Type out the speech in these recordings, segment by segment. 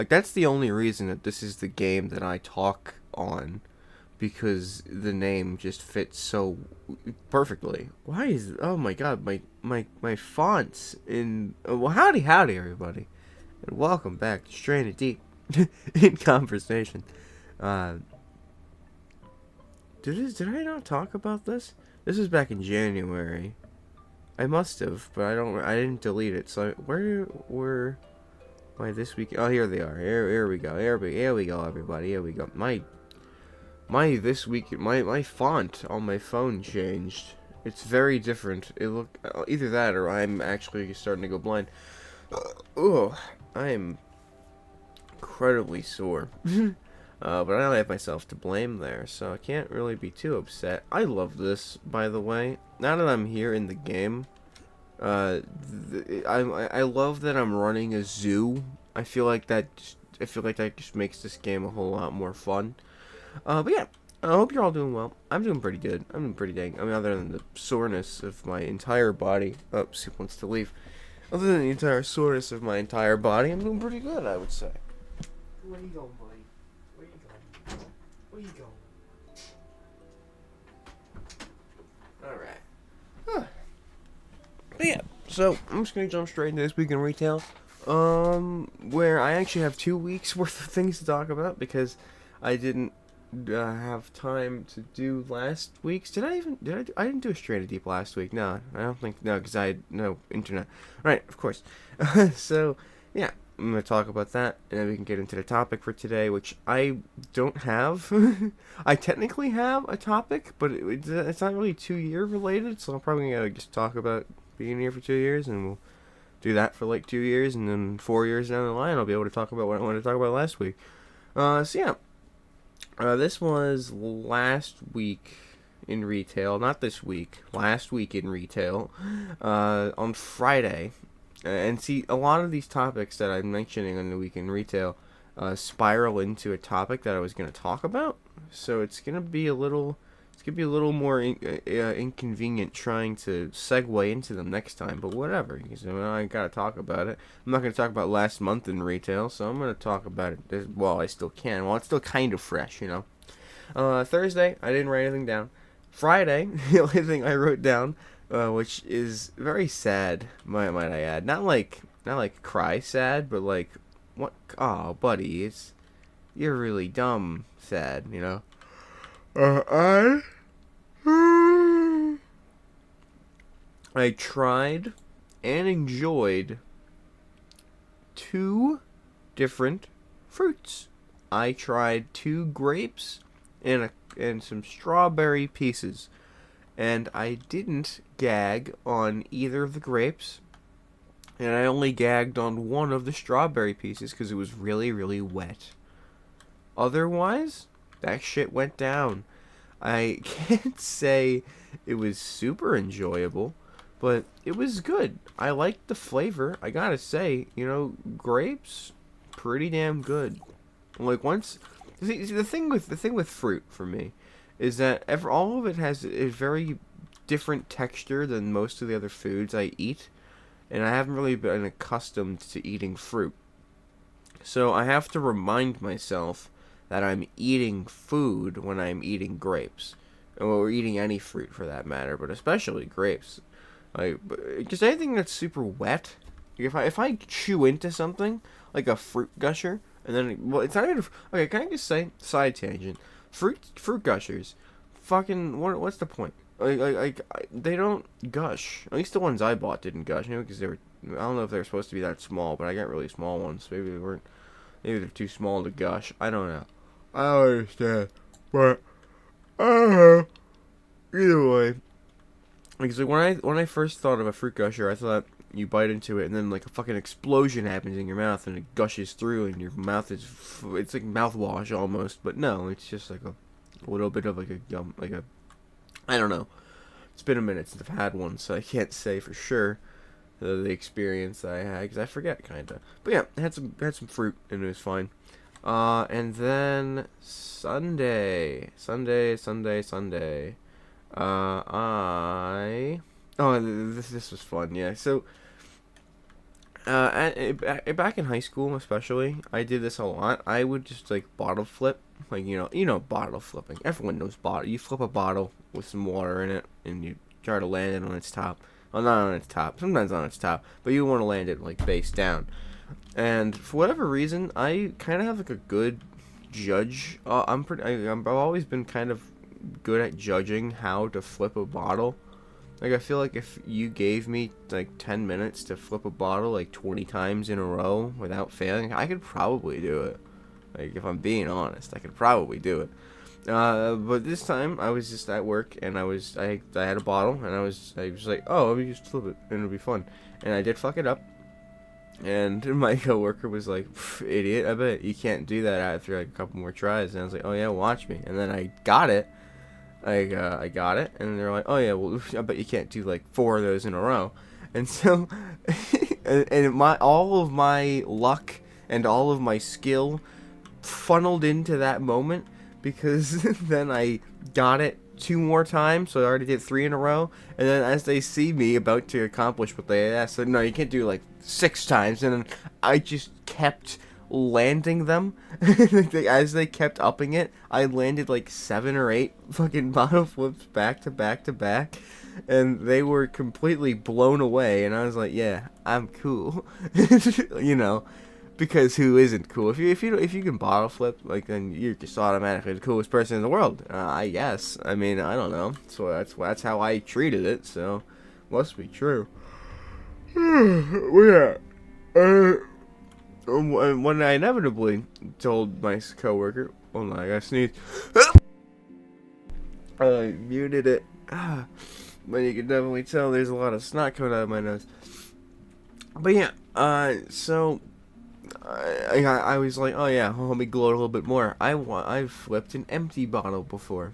Like, that's the only reason that this is the game that I talk on, because the name just fits so perfectly. Why is, oh my god, my fonts in, well, howdy everybody, and welcome back to Stranded Deep in Conversation. Uh, did I not talk about this? This was back in January. I must have, but I didn't delete it. So where were my this week? Oh, here they are. Here we go. Here we go, everybody. Here we go. My this week, my font on my phone changed. It's very different. It look either that or I'm actually starting to go blind. Oh, I am incredibly sore. But I only have myself to blame there, so I can't really be too upset. I love this, by the way. Now that I'm here in the game, I love that I'm running a zoo. I feel like that just makes this game a whole lot more fun. But yeah, I hope you're all doing well. I'm doing pretty good. I'm doing pretty dang. I mean, other than the soreness of my entire body. Oh, Soup wants to leave. Other than the entire soreness of my entire body, I'm doing pretty good, I would say. Where you going, buddy? Where you going? Where you going? Alright. Huh. But yeah, so I'm just gonna jump straight into this week in retail. Where I actually have 2 weeks worth of things to talk about because I didn't have time to do last week's. I didn't do a Stranded Deep last week. No, I don't think, no, because I had no internet. Right, of course. So, yeah, I'm going to talk about that, and then we can get into the topic for today, which I don't have. I technically have a topic, but it's not really 2 year related, so I'm probably going to just talk about being here for 2 years, and we'll do that for like 2 years, and then 4 years down the line, I'll be able to talk about what I wanted to talk about last week. So yeah, this was last week in retail, not this week, last week in retail, on Friday. And see, a lot of these topics that I'm mentioning on the week in retail spiral into a topic that I was going to talk about. So it's going to be a little more inconvenient trying to segue into them next time, but whatever. Because I gotta talk about it. I'm not gonna talk about last month in retail, so I'm gonna talk about it. Well, I still can. Well, it's still kind of fresh, you know. Thursday, I didn't write anything down. Friday, the only thing I wrote down, which is very sad, might I add. Not like cry sad, but like what? Oh, buddy, you're really dumb sad, you know. I I tried and enjoyed two different fruits. I tried two grapes and some strawberry pieces, and I didn't gag on either of the grapes, and I only gagged on one of the strawberry pieces because it was really, really wet. Otherwise, that shit went down. I can't say it was super enjoyable, but it was good. I liked the flavor. I gotta say, grapes, pretty damn good. Like once, see, the thing with fruit for me is that all of it has a very different texture than most of the other foods I eat, and I haven't really been accustomed to eating fruit. So I have to remind myself that I'm eating food when I'm eating grapes, or eating any fruit for that matter, but especially grapes. Like, because anything that's super wet, if I chew into something like a fruit gusher, and then well, it's not even okay. Can I just say side tangent? Fruit gushers, fucking what's the point? They don't gush. At least the ones I bought didn't gush. Because they were. I don't know if they were supposed to be that small, but I got really small ones. Maybe they weren't. Maybe they're too small to gush. I don't know. I don't understand, but I don't know. Either way, because like when I first thought of a fruit gusher, I thought you bite into it and then like a fucking explosion happens in your mouth and it gushes through and your mouth it's like mouthwash almost, but no, it's just like a little bit of like a gum, like a, I don't know. It's been a minute since I've had one, so I can't say for sure the experience that I had because I forget kinda. But yeah, I had some fruit and it was fine. And then Sunday. I oh this was fun, yeah. So Back in high school, especially, I did this a lot. I would just like bottle flip, like bottle flipping. Everyone knows bottle. You flip a bottle with some water in it, and you try to land it on its top. Well, not on its top. Sometimes on its top, but you want to land it like face down. And for whatever reason, I kind of have like a good judge. I've always been kind of good at judging how to flip a bottle. Like, I feel like if you gave me, like, 10 minutes to flip a bottle, like, 20 times in a row without failing, I could probably do it. Like, if I'm being honest, I could probably do it. But this time, I was just at work, and I had a bottle, and I was like, oh, let me just flip it, and it'll be fun. And I did fuck it up. And my coworker was like, idiot, I bet you can't do that after, like, a couple more tries. And I was like, oh, yeah, watch me. And then I got it. I got it, and they're like, oh yeah, well, I bet you can't do like 4 of those in a row. And so, and all of my luck and all of my skill funneled into that moment, because then I got it 2 more times, so I already did 3 in a row. And then as they see me about to accomplish what they asked, said, no, you can't do like 6 times. And then I just kept landing them. As they kept upping it, I landed like 7 or 8 fucking bottle flips back to back to back, and they were completely blown away. And I was like, yeah, I'm cool. you know because who isn't cool? If you can bottle flip, like, then you're just automatically the coolest person in the world, I guess. I mean, I don't know, so that's how I treated it, so must be true. Well, yeah. When I inevitably told my coworker, oh my, I gotta sneeze. I muted it. But you can definitely tell there's a lot of snot coming out of my nose. But yeah, so I was like, oh yeah, let me gloat a little bit more. I've flipped an empty bottle before,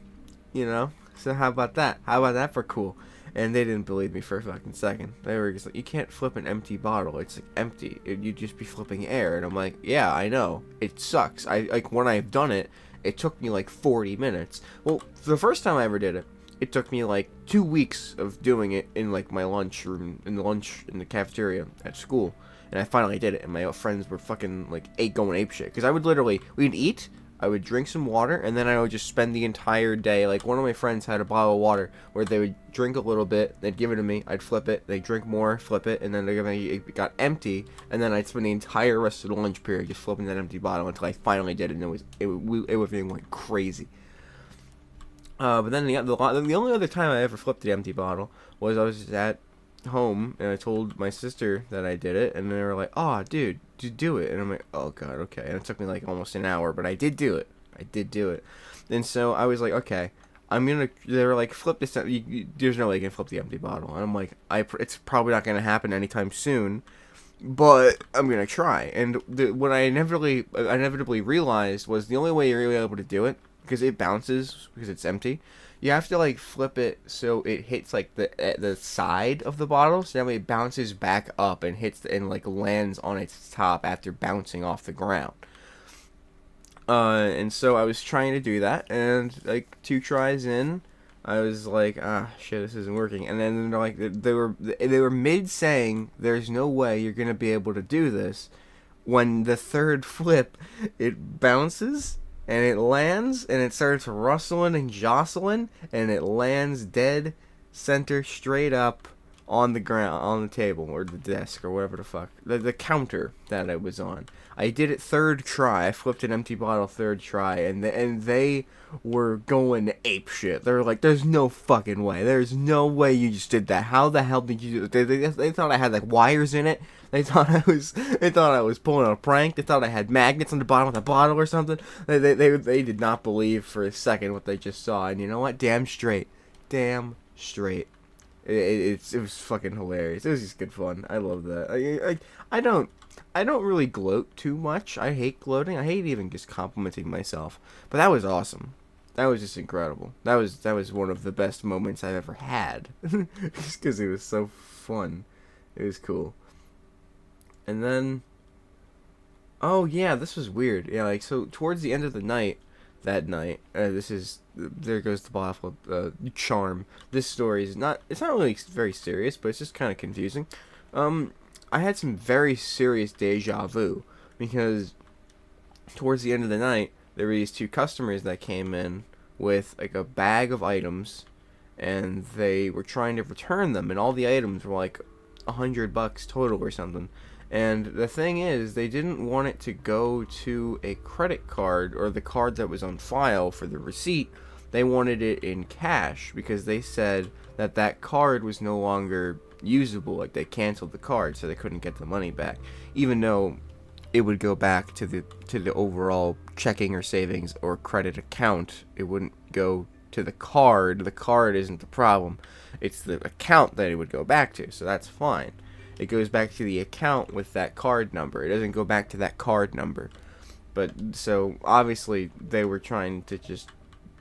So how about that? How about that for cool? And they didn't believe me for a fucking second. They were just like, you can't flip an empty bottle. It's like empty. You'd just be flipping air. And I'm like, yeah, I know. It sucks. When I've done it, it took me like 40 minutes. Well, the first time I ever did it, it took me like 2 weeks of doing it in like my lunch room, in the cafeteria at school. And I finally did it. And my friends were fucking like going ape shit. Because we'd eat, I would drink some water, and then I would just spend the entire day. Like, one of my friends had a bottle of water where they would drink a little bit, they'd give it to me, I'd flip it, they'd drink more, flip it, and then it got empty, and then I'd spend the entire rest of the lunch period just flipping that empty bottle until I finally did it, and everything went crazy. But then the only other time I ever flipped the empty bottle was I was at home, and I told my sister that I did it, and they were like, oh, dude, do it. And I'm like, oh god, okay. And it took me like almost an hour, but I did do it. And so I was like, okay, they were like, flip this, there's no way you can flip the empty bottle. And I'm like, it's probably not going to happen anytime soon, but I'm going to try. And what I inevitably realized was the only way you're really able to do it, because it bounces, because it's empty, you have to like flip it so it hits like the side of the bottle, so that way it bounces back up and like lands on its top after bouncing off the ground. And so I was trying to do that, and like 2 tries in, I was like, shit, this isn't working. And then they're like, they were mid saying, there's no way you're gonna be able to do this. When the 3rd flip, it bounces, and it lands, and it starts rustling and jostling, and it lands dead center straight up on the ground, on the table, or the desk, or whatever the fuck. The counter that I was on. I did it 3rd try. I flipped an empty bottle 3rd try, and they were going ape shit. They were like, there's no fucking way. There's no way you just did that. How the hell did you do it? They thought I had like wires in it. They thought I was pulling a prank. They thought I had magnets on the bottom of the bottle or something. They did not believe for a second what they just saw. And you know what? Damn straight. It was fucking hilarious. It was just good fun. I love that. I don't really gloat too much. I hate gloating. I hate even just complimenting myself. But that was awesome. That was just incredible. That was one of the best moments I've ever had. Just because it was so fun. It was cool. And then, oh yeah, this was weird. Yeah, like, so towards the end of the night, there goes the bottle charm. This story it's not really very serious, but it's just kind of confusing. I had some very serious deja vu because towards the end of the night, there were these two customers that came in with like a bag of items, and they were trying to return them, and all the items were like $100 total or something. And the thing is, they didn't want it to go to a credit card or the card that was on file for the receipt. They wanted it in cash because they said that that card was no longer usable. Like, they canceled the card, so they couldn't get the money back, even though it would go back to the overall checking or savings or credit account. It wouldn't go to the card. The card isn't the problem. It's the account that it would go back to, so that's fine. It goes back to the account with that card number. It doesn't go back to that card number. But, so, obviously, they were trying to just...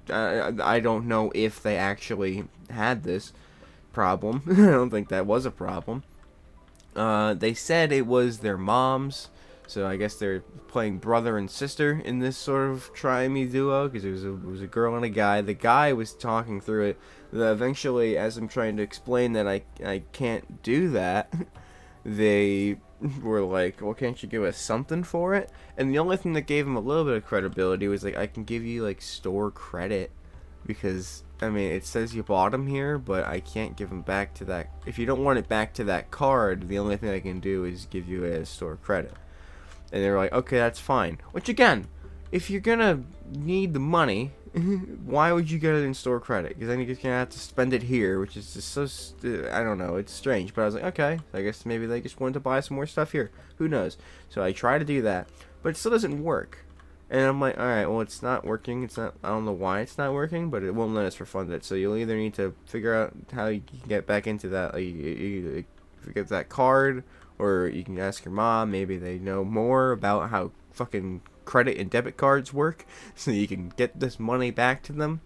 I don't know if they actually had this problem. I don't think that was a problem. They said it was their mom's, so I guess they're playing brother and sister in this sort of try-me duo, because it was a girl and a guy. The guy was talking through it. Eventually, as I'm trying to explain that I can't do that, they were like, well, can't you give us something for it? And the only thing that gave him a little bit of credibility was like, I can give you like store credit, because I mean, it says you bought them here, but I can't give them back to that. If you don't want it back to that card, the only thing I can do is give you a store credit. And they were like, okay, that's fine. Which, again, if you're gonna need the money, why would you get it in store credit? Because then you're just gonna have to spend it here, which is just so, I don't know, it's strange. But I was like, okay, I guess maybe they just wanted to buy some more stuff here. Who knows? So I try to do that, but it still doesn't work. And I'm like, alright, well, it's not working. It's not, I don't know why it's not working, but it won't let us refund it. So you'll either need to figure out how you can get back into that, like, you get that card, or you can ask your mom. Maybe they know more about how fucking credit and debit cards work, so you can get this money back to them.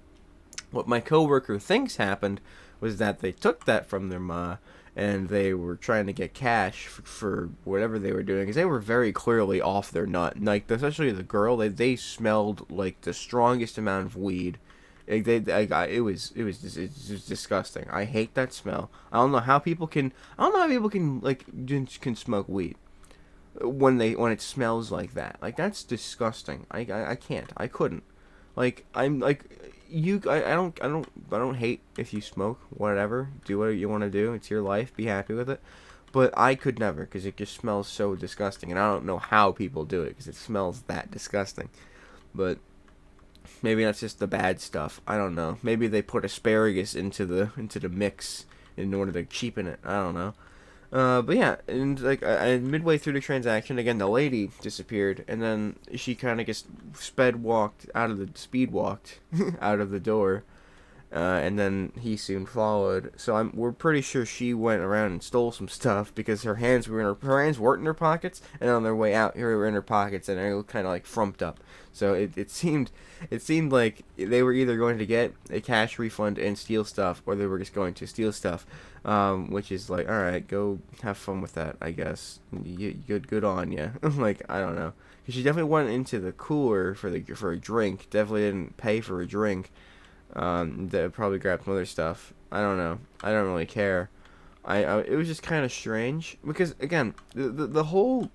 What my coworker thinks happened was that they took that from their ma, and they were trying to get cash for whatever they were doing, because they were very clearly off their nut. Like, especially the girl, they smelled like the strongest amount of weed. Like, it was disgusting. I hate that smell. I don't know how people can like can smoke weed when it smells like that. Like, that's disgusting. I can't. I couldn't. Like, I'm like, I don't hate if you smoke. Whatever, do what you want to do. It's your life. Be happy with it. But I could never, because it just smells so disgusting, and I don't know how people do it, because it smells that disgusting. But maybe that's just the bad stuff. I don't know. Maybe they put asparagus into the mix in order to cheapen it. I don't know. But yeah, and like midway through the transaction, again, the lady disappeared, and then she kind of just speed walked out of the door, and then he soon followed. So we're pretty sure she went around and stole some stuff, because her hands weren't in her pockets, and on their way out, here were in her pockets, and they were kind of like frumped up. So it seemed like they were either going to get a cash refund and steal stuff, or they were just going to steal stuff. Which is like, all right, go have fun with that, I guess. Good on ya. Like, I don't know, because she definitely went into the cooler for a drink. Definitely didn't pay for a drink. They probably grabbed some other stuff. I don't know. I don't really care. It was just kind of strange, because again, the whole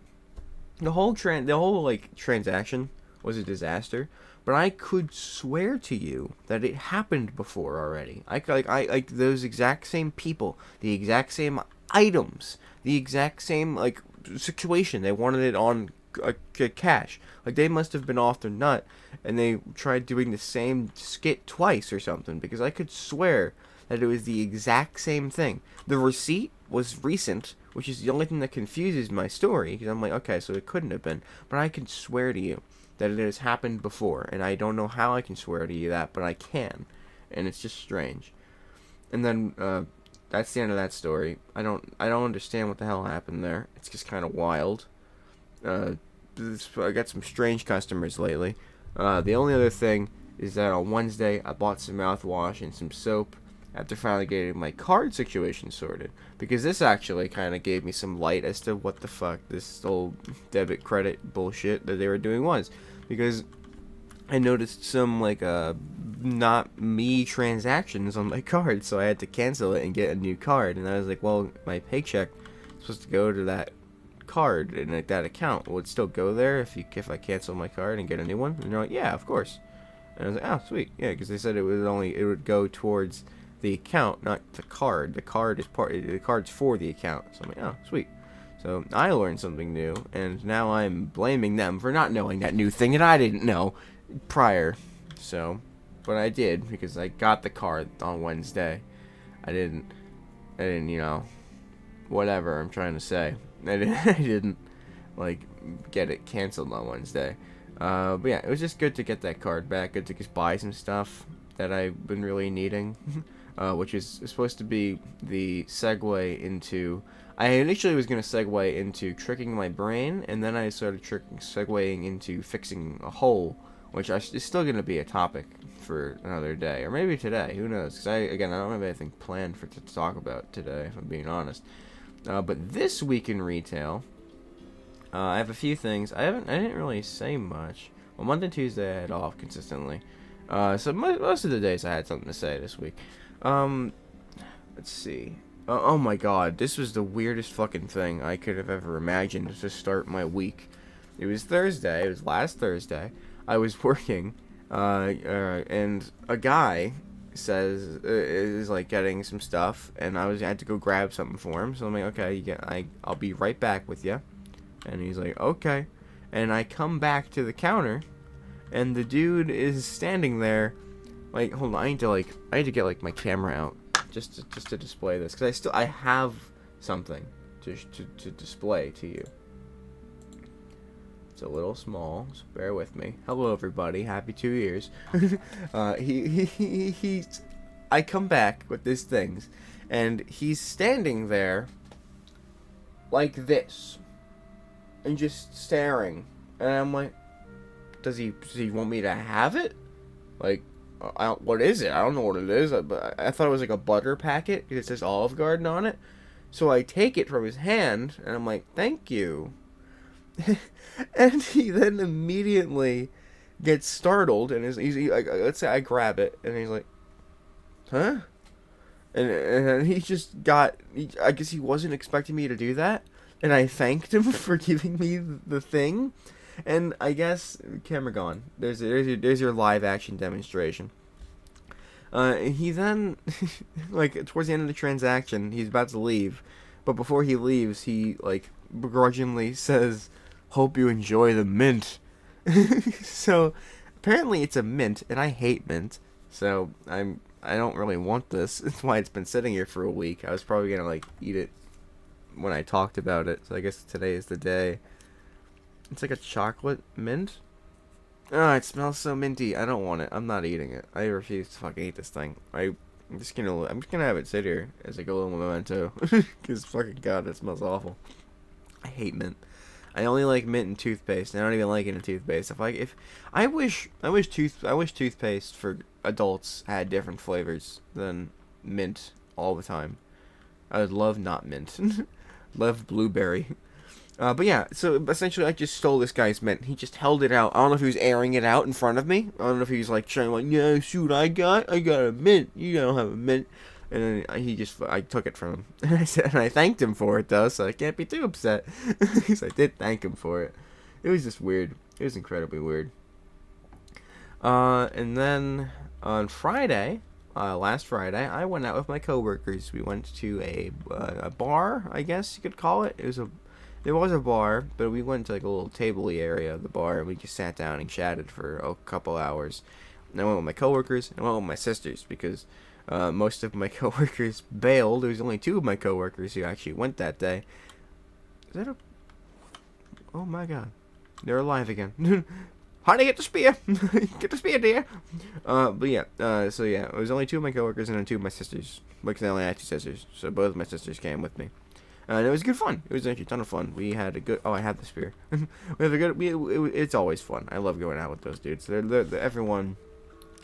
like transaction was a disaster. But I could swear to you that it happened before already. I those exact same people, the exact same items, the exact same like situation. They wanted it on cash. Like, they must have been off their nut, and they tried doing the same skit twice or something, because I could swear that it was the exact same thing. The receipt was recent, which is the only thing that confuses my story, because I'm like, okay, so it couldn't have been. But I can swear to you that it has happened before, and I don't know how I can swear to you that, but I can, and it's just strange. And then that's the end of that story. I don't understand what the hell happened there. It's just kind of wild. I got some strange customers lately. The only other thing is that on Wednesday I bought some mouthwash and some soap after finally getting my card situation sorted, because this actually kind of gave me some light as to what the fuck this whole debit credit bullshit that they were doing was, because I noticed some like not me transactions on my card, so I had to cancel it and get a new card. And I was like, well, my paycheck is supposed to go to that card and like that account, will it still go there if I cancel my card and get a new one? And they're like, yeah, of course. And I was like, oh, sweet, yeah, because they said it would go towards the account, not the card. The card's for the account. So I'm like, oh, sweet. So I learned something new, and now I'm blaming them for not knowing that new thing that I didn't know prior. So, but I did because I got the card on Wednesday. I didn't, whatever I'm trying to say. I didn't like get it canceled on Wednesday. But yeah, it was just good to get that card back. Good to just buy some stuff that I've been really needing, which is supposed to be the segue into. I initially was going to segue into tricking my brain, and then I started segueing into fixing a hole, which is still going to be a topic for another day, or maybe today. Who knows? Because I don't have anything planned to talk about today, if I'm being honest. But this week in retail, I have a few things. I didn't really say much. Well, Monday and Tuesday I had off consistently, so most of the days I had something to say this week. Let's see. Oh my god, this was the weirdest fucking thing I could have ever imagined to start my week. It was Thursday. It was last Thursday. I was working, and a guy is like getting some stuff, and I had to go grab something for him. So I'm like, okay, I'll be right back with you. And he's like, okay. And I come back to the counter, and the dude is standing there. Like, hold on, I need to get like my camera out just to display this, because I have something to display to you. It's a little small, so bear with me. Hello, everybody. Happy 2 years. I come back with these things, and he's standing there like this, and just staring. And I'm like, does he want me to have it? Like, what is it? I don't know what it is, but I thought it was like a butter packet because it says Olive Garden on it. So I take it from his hand, and I'm like, thank you. And he then immediately gets startled, and he's like, let's say I grab it, and he's like, huh? And he just I guess he wasn't expecting me to do that, and I thanked him for giving me the thing. And I guess, camera gone. There's your live action demonstration. He then, like, towards the end of the transaction, he's about to leave, but before he leaves, he like begrudgingly says, "Hope you enjoy the mint." So apparently it's a mint, and I hate mint. So I don't really want this. That's why it's been sitting here for a week. I was probably gonna like eat it when I talked about it. So I guess today is the day. It's like a chocolate mint. Oh, it smells so minty. I don't want it. I'm not eating it. I refuse to fucking eat this thing. I'm just gonna have it sit here as like a little memento. Cause fucking god, it smells awful. I hate mint. I only like mint and toothpaste. And I don't even like it in toothpaste. I wish toothpaste for adults had different flavors than mint all the time. I would love not mint. Love blueberry. But yeah, so essentially I just stole this guy's mint. He just held it out. I don't know if he was airing it out in front of me. I don't know if he was like trying like, yeah, shoot, I got a mint. You don't have a mint. And then I took it from him. And I thanked him for it though, so I can't be too upset. Because I did thank him for it. It was just weird. It was incredibly weird. And then on Friday, last Friday, I went out with my coworkers. We went to a bar, I guess you could call it. There was a bar, but we went to like a little table-y area of the bar, and we just sat down and chatted for a couple hours. And I went with my coworkers, and I went with my sisters, because most of my coworkers bailed. There was only 2 of my coworkers who actually went that day. Is that a... Oh my god. They're alive again. Honey, get the spear! Get the spear, dear! But yeah, so yeah, it was only 2 of my coworkers and then 2 of my sisters. Because I only had 2 sisters, so both of my sisters came with me. And it was good fun. It was actually a ton of fun. We had a good... Oh, I have the spear. It's always fun. I love going out with those dudes. Everyone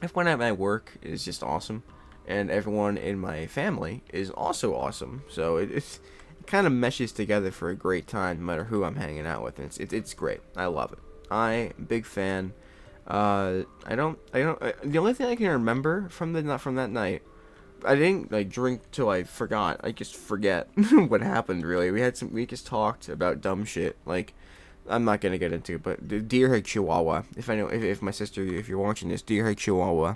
at my work is just awesome. And everyone in my family is also awesome. So it kind of meshes together for a great time, no matter who I'm hanging out with. And it's great. I love it. Big fan. The only thing I can remember from that night I didn't like drink till I forgot. I just forget what happened. Really, we just talked about dumb shit. Like, I'm not gonna get into it, but the deer head chihuahua. If my sister, if you're watching this, deer head chihuahua,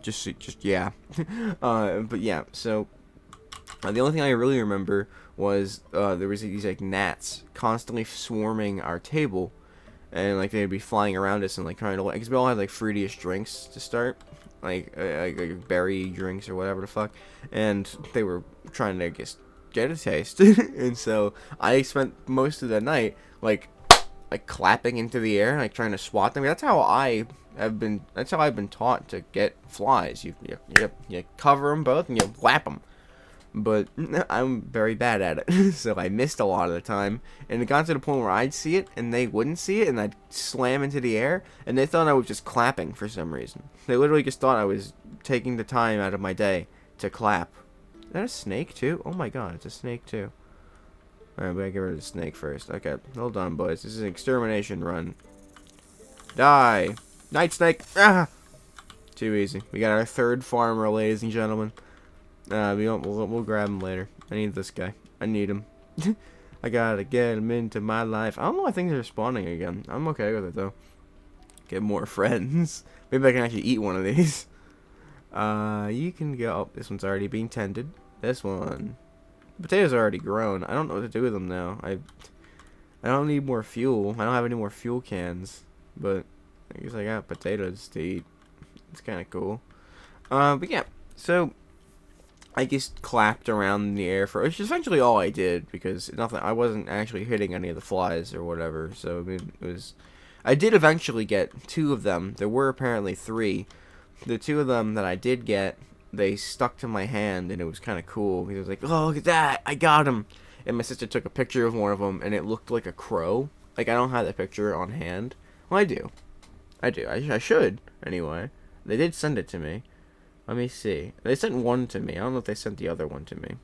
just yeah. But yeah. So the only thing I really remember was there was these like gnats constantly swarming our table, and like they'd be flying around us and like trying to, because we all had like fruity-ish drinks to start, like berry drinks or whatever the fuck, and they were trying to get a taste, and so I spent most of the night like clapping into the air, like trying to swat them. That's how I've been taught to get flies. You cover them both and you whap them. But I'm very bad at it, so I missed a lot of the time, and it got to the point where I'd see it, and they wouldn't see it, and I'd slam into the air, and they thought I was just clapping for some reason. They literally just thought I was taking the time out of my day to clap. Is that a snake, too? Oh my god, it's a snake, too. Alright, we gotta get rid of the snake first. Okay, hold on, boys. This is an extermination run. Die! Night snake! Ah! Too easy. We got our third farmer, ladies and gentlemen. We'll grab him later. I need this guy. I need him. I gotta get him into my life. I don't know why things are spawning again. I'm okay with it though. Get more friends. Maybe I can actually eat one of these. You can go. Oh, this one's already being tended. This one. The potatoes are already grown. I don't know what to do with them now. I don't need more fuel. I don't have any more fuel cans. But I guess I got potatoes to eat. It's kind of cool. But yeah. So I just clapped around in the air which is essentially all I did, because I wasn't actually hitting any of the flies or whatever. So I mean, I did eventually get 2 of them. There were apparently 3. The 2 of them that I did get, they stuck to my hand, and it was kind of cool. He was like, "Oh, look at that! I got him!" And my sister took a picture of one of them, and it looked like a crow. Like, I don't have that picture on hand. Well, I do. I should anyway. They did send it to me. Let me see. They sent one to me. I don't know if they sent the other one to me.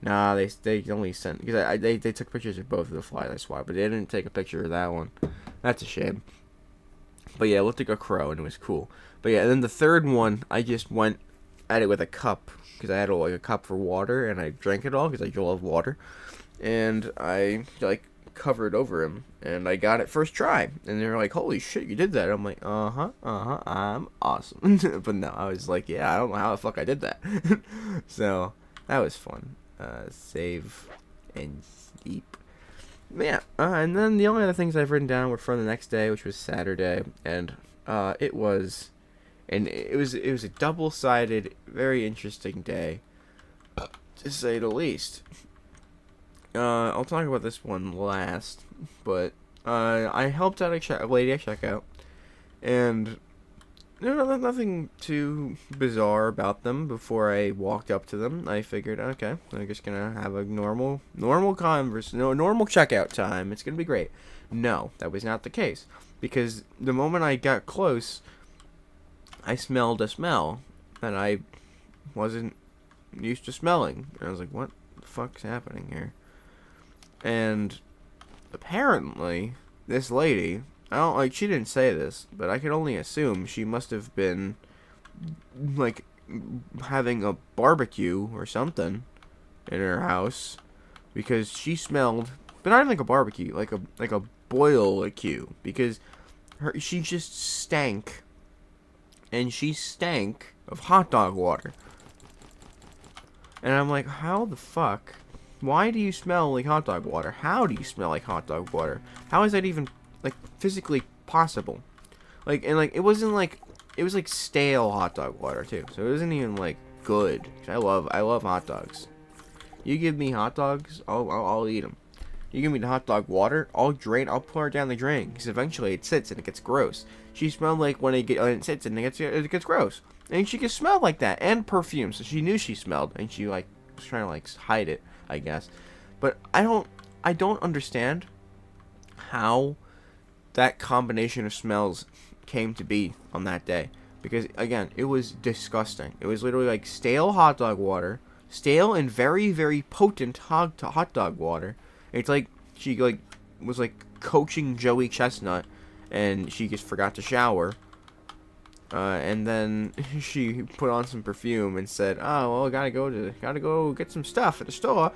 Nah, they only sent, because they took pictures of both of the flies, that's why, but they didn't take a picture of that one. That's a shame. But yeah, it looked like a crow, and it was cool. But yeah, and then the third one, I just went at it with a cup, because I had like a cup for water, and I drank it all because I love water, and I like covered over him, and I got it first try, and they were like, "Holy shit, you did that!" I'm like, I'm awesome. But no, I was like, yeah, I don't know how the fuck I did that. So that was fun. Save and sleep. But yeah, and then the only other things I've written down were from the next day, which was Saturday, and it was a double-sided, very interesting day, to say the least. I'll talk about this one last, but I helped out a lady at checkout, and there was nothing too bizarre about them. Before I walked up to them, I figured, okay, I'm just gonna have a normal checkout time. It's gonna be great. No, that was not the case, because the moment I got close, I smelled a smell that I wasn't used to smelling. And I was like, what the fuck's happening here? And apparently, this lady, she didn't say this, but I could only assume she must have been, like, having a barbecue or something in her house, because she smelled, but not even like a barbecue, like a boil-a-cue, because she just stank, and she stank of hot dog water. And I'm like, how the fuck? Why do you smell like hot dog water? How do you smell like hot dog water? How is that even, like, physically possible? Like, and, like, it was like stale hot dog water, too. So it wasn't even, like, good. I love hot dogs. You give me hot dogs, I'll eat them. You give me the hot dog water, I'll pour it down the drain. Because eventually it sits and it gets gross. She smelled like when it sits and it gets gross. And she could smell like that. And perfume. So she knew she smelled. And she, like, was trying to, like, hide it, I guess. But I don't understand how that combination of smells came to be on that day. Because, again, it was disgusting. It was literally like stale hot dog water. Stale and very, very potent hot dog water. It's like she, like, was, like, coaching Joey Chestnut. And she just forgot to shower. And then she put on some perfume and said, "Oh well, gotta go get some stuff at the store."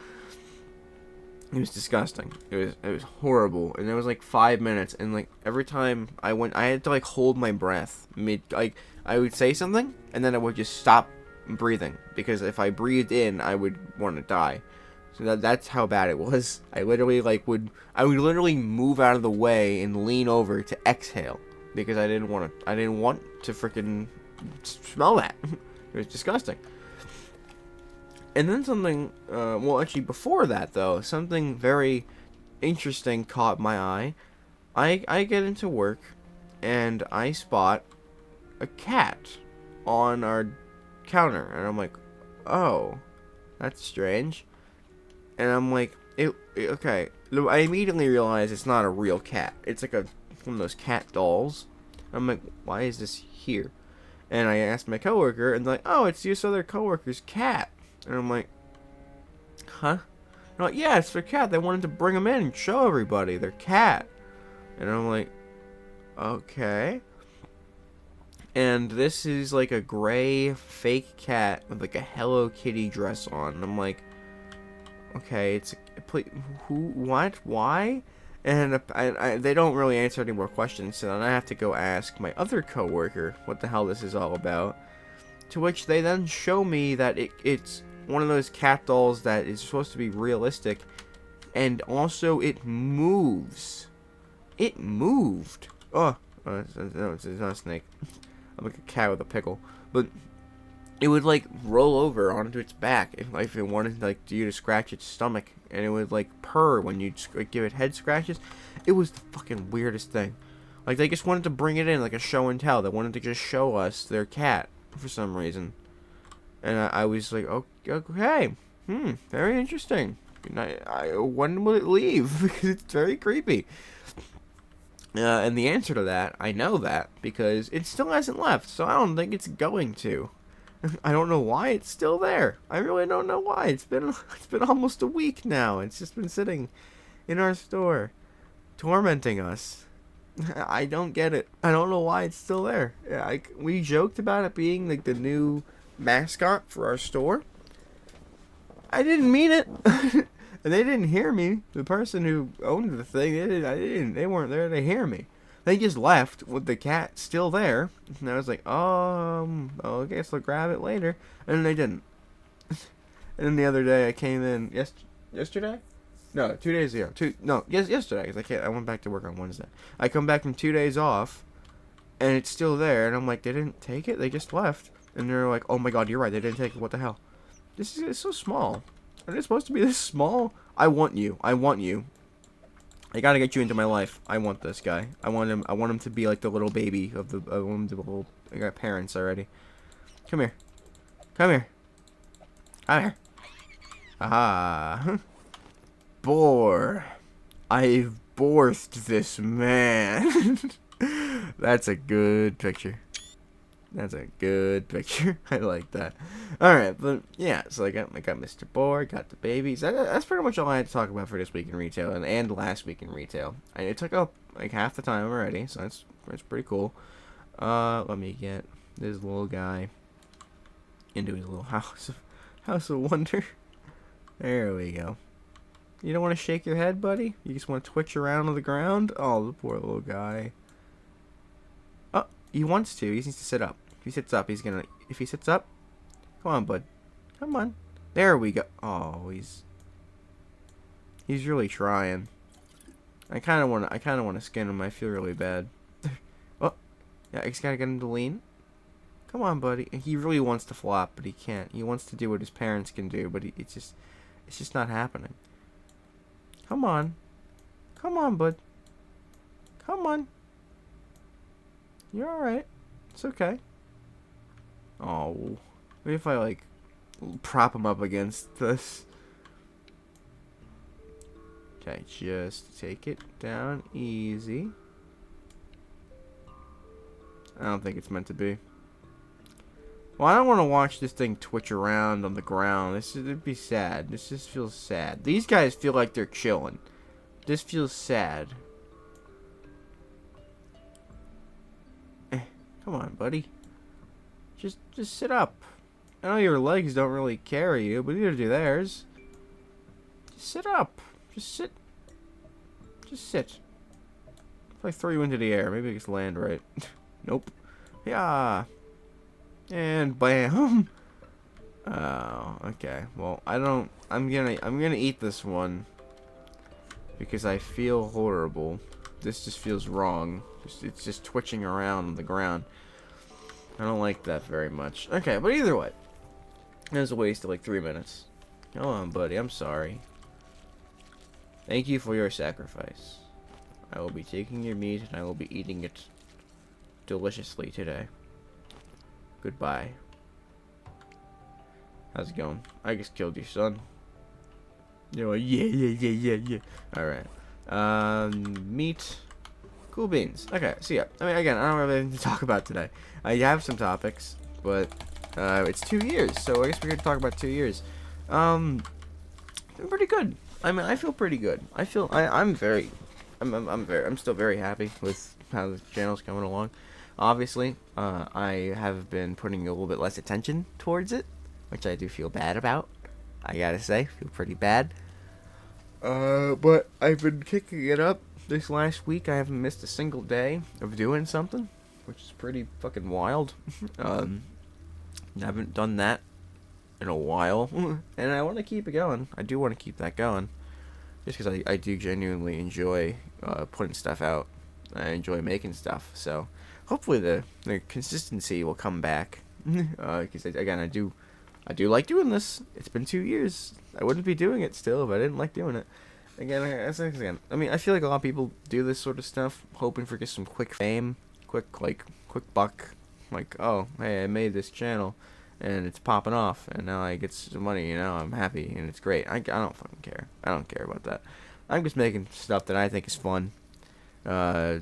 It was disgusting. It was horrible, and it was like 5 minutes, and like every time I went, I had to like hold my breath like I would say something, and then I would just stop breathing because if I breathed in, I would want to die. So that's how bad it was. I would literally move out of the way and lean over to exhale because I didn't want to freaking smell that. It was disgusting. And then something, well, actually, before that, though, something very interesting caught my eye. I get into work, and I spot a cat on our counter, and I'm like, oh, that's strange. And I'm like, okay. I immediately realize it's not a real cat. It's like one of those cat dolls. I'm like, why is this here? And I asked my coworker, and they're like, oh, it's this other coworker's cat. And I'm like, huh? They're like, yeah, it's their cat. They wanted to bring them in and show everybody their cat. And I'm like, okay. And this is like a gray fake cat with like a Hello Kitty dress on. And I'm like, okay, who, what, why? And they don't really answer any more questions. So then I have to go ask my other coworker what the hell this is all about. To which they then show me that it's one of those cat dolls that is supposed to be realistic, and also it moves. It moved. Oh, no, it's not a snake. I'm like a cat with a pickle. But it would like roll over onto its back if it wanted like you to scratch its stomach, and it would like purr when you like, give it head scratches. It was the fucking weirdest thing. Like they just wanted to bring it in like a show and tell. They wanted to just show us their cat for some reason. And I was like, okay, very interesting. When will it leave? Because it's very creepy. And the answer to that, I know that, because it still hasn't left, so I don't think it's going to. I don't know why it's still there. I really don't know why. It's been almost a week now. It's just been sitting in our store, tormenting us. I don't get it. I don't know why it's still there. We joked about it being like the new mascot for our store. I didn't mean it. And they didn't hear me. The person who owned the thing, they weren't there to hear me. They just left with the cat still there. And I was like, I guess I'll grab it later. And then they didn't. And then the other day I came in, yesterday? No, 2 days ago. Yesterday. Cause I went back to work on Wednesday. I come back from 2 days off, and it's still there. And I'm like, they didn't take it? They just left. And they're like, oh my god, you're right. They didn't take it. What the hell? It's so small. Are they supposed to be this small? I want you. I gotta get you into my life. I want this guy. I want him to be like the little baby of the. I want him to little. I got parents already. Come here. Come here. Come here. Aha. Boar. I've birthed this man. That's a good picture. That's a good picture. I like that. Alright, but yeah, so I got Mr. Boar, got the babies. That's pretty much all I had to talk about for this week in retail and last week in retail. It took up like half the time already, so that's pretty cool. Let me get this little guy into his little house of wonder. There we go. You don't want to shake your head, buddy? You just want to twitch around on the ground? Oh, the poor little guy. Oh, he wants to. He needs to sit up. If he sits up, if he sits up, come on, bud. Come on. There we go. Oh, he's really trying. I kind of want to skin him. I feel really bad. Oh, yeah, I just gotta get him to lean. Come on, buddy. He really wants to flop, but he can't. He wants to do what his parents can do, but it's just not happening. Come on. Come on, bud. Come on. You're alright. It's okay. Oh. Maybe if I, like, prop him up against this. Okay, just take it down easy. I don't think it's meant to be. Well, I don't want to watch this thing twitch around on the ground. It'd be sad. This just feels sad. These guys feel like they're chilling. This feels sad. Come on, buddy. Just sit up. I know your legs don't really carry you, but neither do theirs. Just sit up. Just sit. Just sit. If I throw you into the air, maybe I just land right. Nope. Yeah. And bam. Oh, okay. Well, I'm gonna eat this one because I feel horrible. This just feels wrong. It's just twitching around on the ground. I don't like that very much. Okay, but either way, that was a waste of like 3 minutes. Come on, buddy. I'm sorry. Thank you for your sacrifice. I will be taking your meat and I will be eating it deliciously today. Goodbye. How's it going? I just killed your son. You're like, yeah. Alright. Meat. Cool beans. Okay, so yeah. I mean, again, I don't have anything to talk about today. I have some topics, but it's 2 years, so I guess we're going to talk about 2 years. I'm pretty good. I mean, I feel pretty good. I'm still very happy with how the channel's coming along. Obviously, I have been putting a little bit less attention towards it, which I do feel bad about. I gotta say, feel pretty bad. But I've been kicking it up this last week. I haven't missed a single day of doing something, which is pretty fucking wild. I haven't done that in a while, and I want to keep it going. I do want to keep that going, just because I do genuinely enjoy putting stuff out. I enjoy making stuff, so hopefully the consistency will come back. Because again, I do like doing this. It's been 2 years. I wouldn't be doing it still if I didn't like doing it. Again, I mean, I feel like a lot of people do this sort of stuff, hoping for just some quick fame, quick buck. Like, oh, hey, I made this channel, and it's popping off, and now I get some money, I'm happy, and it's great. I don't fucking care. I don't care about that. I'm just making stuff that I think is fun,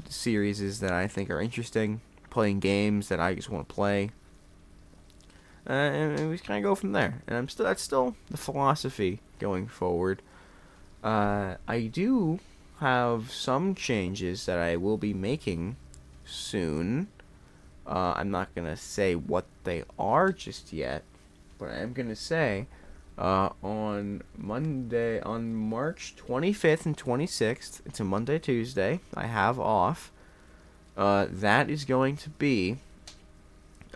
series that I think are interesting, playing games that I just want to play, and we just kind of go from there. And that's still the philosophy going forward. I do have some changes that I will be making soon. I'm not gonna say what they are just yet, but I am gonna say on Monday, on March 25th and 26th, it's a Monday, Tuesday, I have off. That is going to be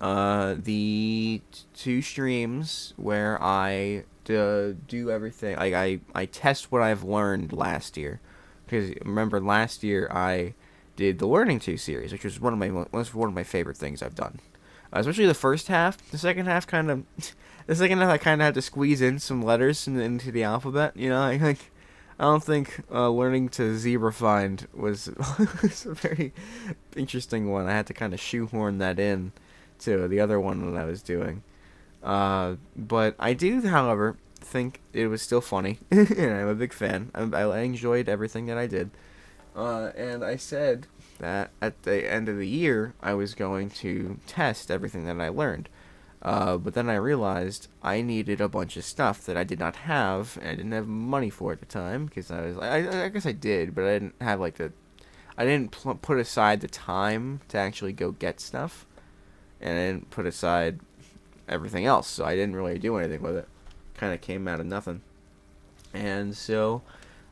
the 2 streams where I do everything. Like I test what I've learned last year, because remember last year I did the Learning 2 series, which was one of my favorite things I've done. Especially the first half. The second half I kind of had to squeeze in some letters into the alphabet. I don't think learning to zebra find was a very interesting one. I had to kind of shoehorn that in to the other one that I was doing. But I do, however, think it was still funny, and I'm a big fan. I enjoyed everything that I did. And I said that at the end of the year, I was going to test everything that I learned. But then I realized I needed a bunch of stuff that I did not have, and I didn't have money for at the time, because I guess I did, but I didn't have I didn't put aside the time to actually go get stuff, and I didn't put aside everything else, so I didn't really do anything with it. Kind of came out of nothing. And so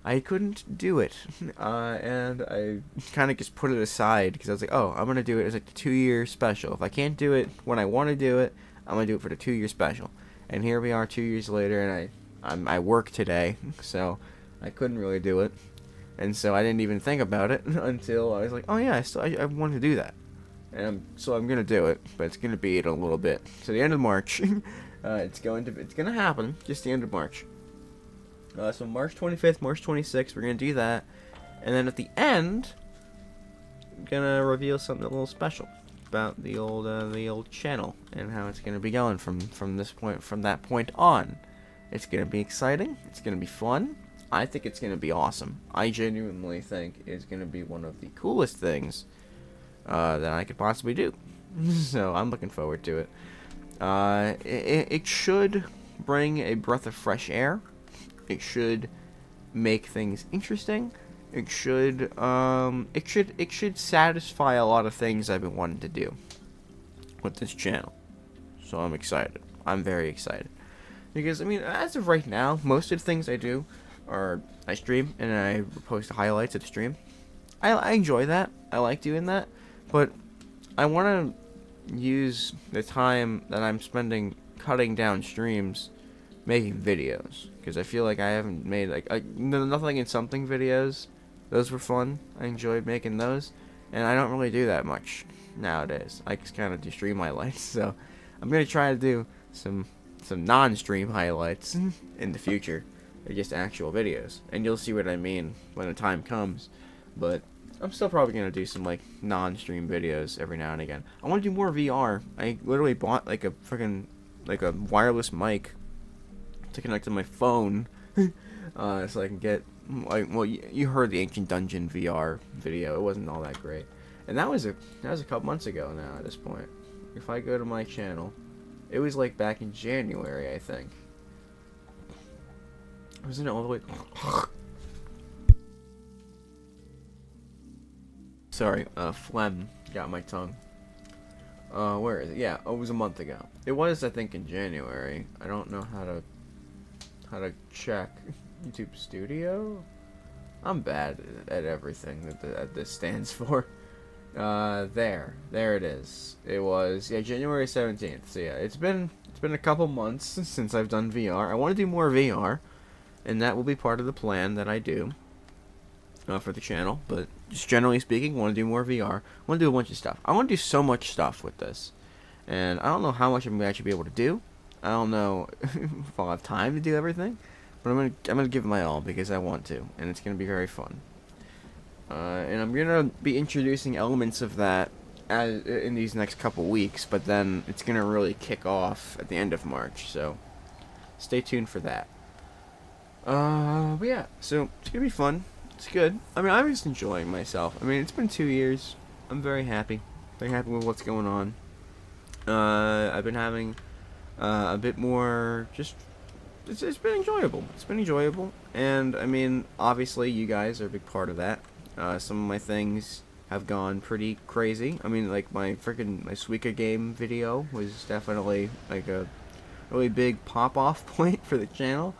I couldn't do it, and I kind of just put it aside, because I was like, oh, I'm going to do it as like the 2-year special. If I can't do it when I want to do it, I'm going to do it for the 2-year special. And here we are 2 years later, and I work today, so I couldn't really do it. And so I didn't even think about it until I was like, oh yeah, I want to do that. And so I'm going to do it, but it's going to be in a little bit. So the end of March, it's going to happen, just the end of March. So March 25th, March 26th, we're going to do that. And then at the end, I'm going to reveal something a little special about the old channel and how it's going to be going from that point on. It's going to be exciting. It's going to be fun. I think it's going to be awesome. I genuinely think it's going to be one of the coolest things that I could possibly do. So I'm looking forward to it. It should bring a breath of fresh air. It should make things interesting. It should satisfy a lot of things I've been wanting to do with this channel. so I'm excited. I'm very excited. Because, I mean, as of right now, most of the things I do are I stream and I post highlights of the stream. I enjoy that. I like doing that. But I want to use the time that I'm spending cutting down streams making videos. Because I feel like I haven't made, like, nothing in something videos. Those were fun. I enjoyed making those. And I don't really do that much nowadays. I just kind of do stream highlights. So I'm going to try to do some non-stream highlights in the future. They're just actual videos. And you'll see what I mean when the time comes. But I'm still probably going to do some, like, non-stream videos every now and again. I want to do more VR. I literally bought, like, a freaking, like, a wireless mic to connect to my phone. So I can get, like, well, you heard the Ancient Dungeon VR video. It wasn't all that great. And that was a couple months ago now at this point. If I go to my channel, it was, like, back in January, I think. Wasn't it all the way... Sorry, phlegm got my tongue. Where is it? Yeah, it was a month ago. It was, I think, in January. I don't know how to check. YouTube Studio? I'm bad at everything that this stands for. There it is. It was, yeah, January 17th. So yeah, it's been a couple months since I've done VR. I want to do more VR, and that will be part of the plan that I do for the channel. But just generally speaking, I want to do more VR. I want to do a bunch of stuff. I want to do so much stuff with this, and I don't know how much I'm going to actually be able to do. I don't know if I'll have time to do everything, but I'm gonna give it my all because I want to, and it's gonna be very fun. And I'm gonna be introducing elements of that in these next couple weeks, but then it's gonna really kick off at the end of March. So stay tuned for that. But yeah, so it's gonna be fun. It's good. I mean, I'm just enjoying myself. I mean, it's been 2 years. I'm very happy. Very happy with what's going on. I've been having a bit more just... It's been enjoyable. It's been enjoyable. And, I mean, obviously, you guys are a big part of that. Some of my things have gone pretty crazy. I mean, like, my Suika game video was definitely, like, a really big pop-off point for the channel.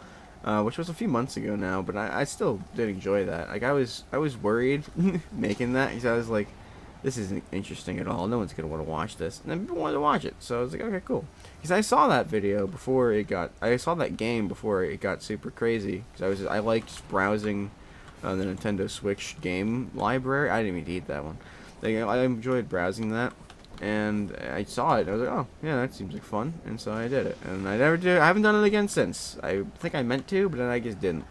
Which was a few months ago now, but I still did enjoy that. Like, I was worried making that, because I was like, this isn't interesting at all. No one's going to want to watch this. And then people wanted to watch it, so I was like, okay, cool. Because I saw that video before I saw that game before it got super crazy. Because I liked just browsing the Nintendo Switch game library. I didn't even eat that one. Like, I enjoyed browsing that. And I saw it. I was like, oh, yeah, that seems like fun. And so I did it. And I haven't done it again since. I think I meant to, but then I just didn't.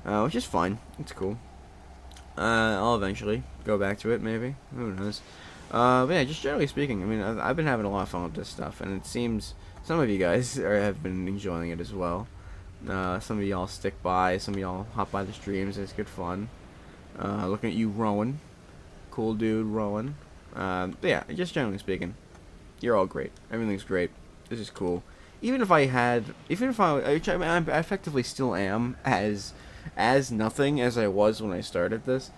Which is fine. It's cool. I'll eventually go back to it, maybe. Who knows? But yeah, just generally speaking, I mean, I've been having a lot of fun with this stuff. And it seems some of you guys have been enjoying it as well. Some of y'all stick by. Some of y'all hop by the streams. It's good fun. Looking at you, Rowan. Cool dude, Rowan. But yeah, just generally speaking, you're all great. Everything's great. This is cool. Even if I, which I mean, I effectively still am as nothing as I was when I started this.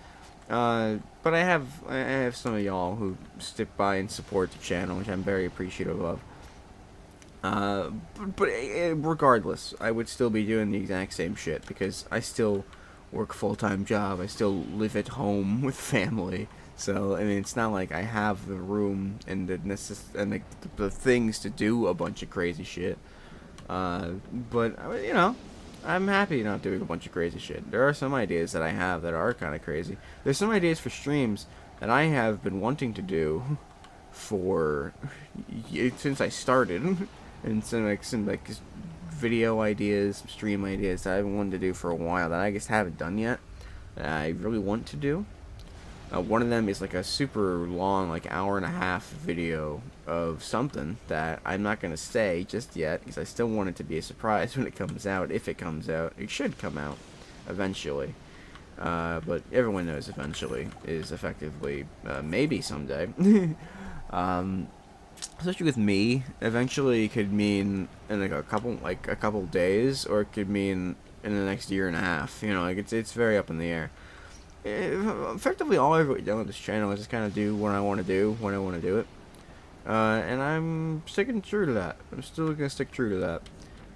But I have some of y'all who stick by and support the channel, which I'm very appreciative of. But regardless, I would still be doing the exact same shit because I still work full-time job. I still live at home with family. So, I mean, it's not like I have the room and the things to do a bunch of crazy shit. But, you know, I'm happy not doing a bunch of crazy shit. There are some ideas that I have that are kind of crazy. There's some ideas for streams that I have been wanting to do since I started. And some video ideas, some stream ideas that I've been wanting to do for a while that I just haven't done yet. That I really want to do. One of them is like a super long, like hour-and-a-half video of something that I'm not going to say just yet because I still want it to be a surprise when it comes out, if it comes out. It should come out eventually. But everyone knows eventually is effectively maybe someday. Especially with me, eventually could mean in like a couple days, or it could mean in the next year and a half. You know, like it's very up in the air. Effectively, all I've really done with this channel is just kind of do what I want to do when I want to do it. And I'm sticking true to that. I'm still gonna stick true to that.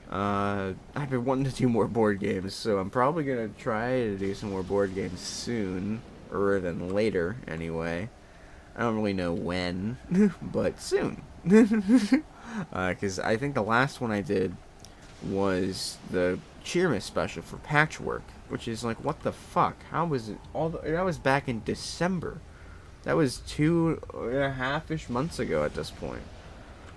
I've been wanting to do more board games, so I'm probably gonna try to do some more board games soon, rather than later, anyway. I don't really know when, but soon. Because I think the last one I did was the Cheermas special for Patchwork, which is like, what the fuck? How was it that was back in December. That was 2.5-ish months ago at this point.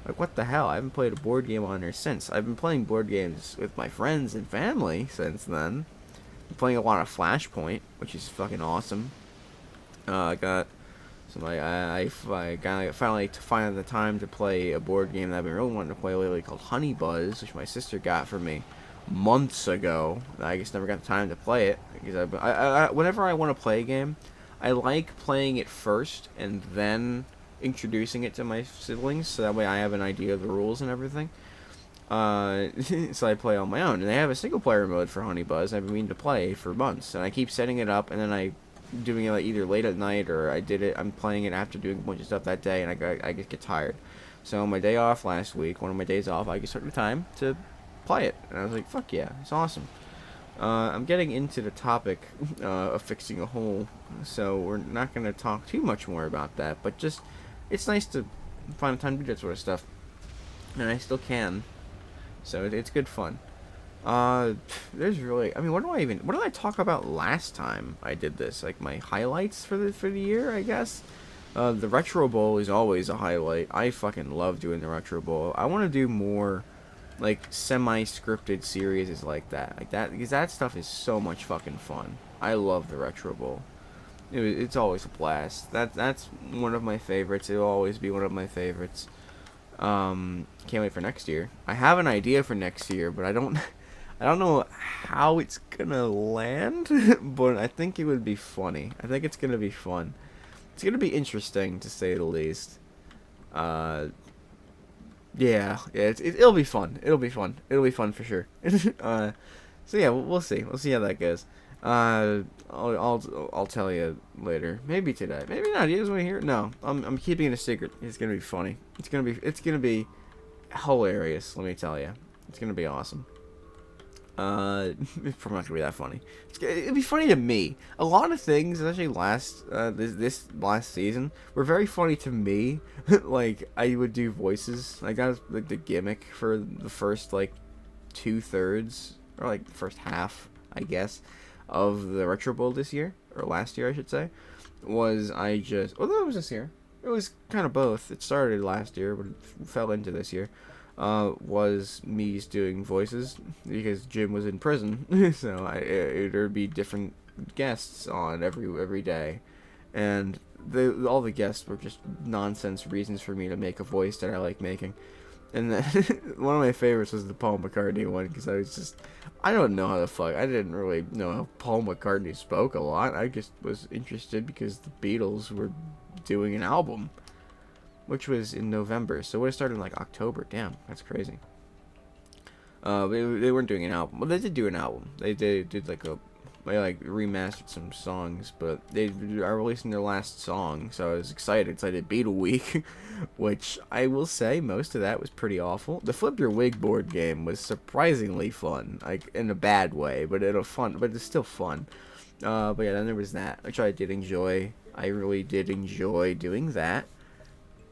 Like, what the hell? I haven't played a board game on there since. I've been playing board games with my friends and family since then. I'm playing a lot of Flashpoint, which is fucking awesome. I got some, I got finally to find the time to play a board game that I've been really wanting to play lately called Honey Buzz, which my sister got for me months ago. I just never got the time to play it because whenever I want to play a game, I like playing it first and then introducing it to my siblings, so that way I have an idea of the rules and everything. So I play on my own, and they have a single player mode for Honey Buzz. I've been meaning to play for months, and I keep setting it up, and then I doing it like either late at night or I'm playing it after doing a bunch of stuff that day, and I just get tired. So on my day off last week, one of my days off, I just took the time to play it, and I was like, fuck yeah, it's awesome. I'm getting into the topic of fixing a hole, so we're not going to talk too much more about that, but just, it's nice to find a time to do that sort of stuff, and I still can, so it's good fun. There's really, I mean, what did I talk about last time I did this? Like, my highlights for the year, I guess? The Retro Bowl is always a highlight. I fucking love doing the Retro Bowl. I want to do more like semi-scripted series like that, because that stuff is so much fucking fun. I love the Retro Bowl. It's always a blast. That's one of my favorites. It'll always be one of my favorites. Can't wait for next year. I have an idea for next year, but I don't know how it's gonna land. But I think it would be funny. I think it's gonna be fun. It's gonna be interesting to say the least. Yeah, it'll be fun. It'll be fun. It'll be fun for sure. So yeah, we'll see. We'll see how that goes. I'll tell you later. Maybe today. Maybe not. You guys want to hear it? No, I'm keeping it a secret. It's gonna be funny. It's gonna be hilarious. Let me tell you, it's gonna be awesome. It's probably not gonna be that funny. It'd be funny to me. A lot of things, especially this last season, were very funny to me. Like, I would do voices. Like, that was like the gimmick for the first like 2/3 or like the first half, I guess, of the Retro Bowl this year, or last year, I should say. Was I just? Although it was this year, it was kind of both. It started last year, but it fell into this year. Was me doing voices because Jim was in prison, so there'd be different guests on every day, and all the guests were just nonsense reasons for me to make a voice that I like making. And then one of my favorites was the Paul McCartney one, because I don't know how the fuck, I didn't really know how Paul McCartney spoke a lot. I just was interested because the Beatles were doing an album, which was in November, so it would have started in like October. Damn, that's crazy. They weren't doing an album. Well, they did do an album. They did they remastered some songs, but they are releasing their last song, so I was excited. So I did Beatle Week, which I will say most of that was pretty awful. The Flip Your Wig board game was surprisingly fun, like in a bad way, but it's still fun. But yeah, then there was that, which I did enjoy. I really did enjoy doing that.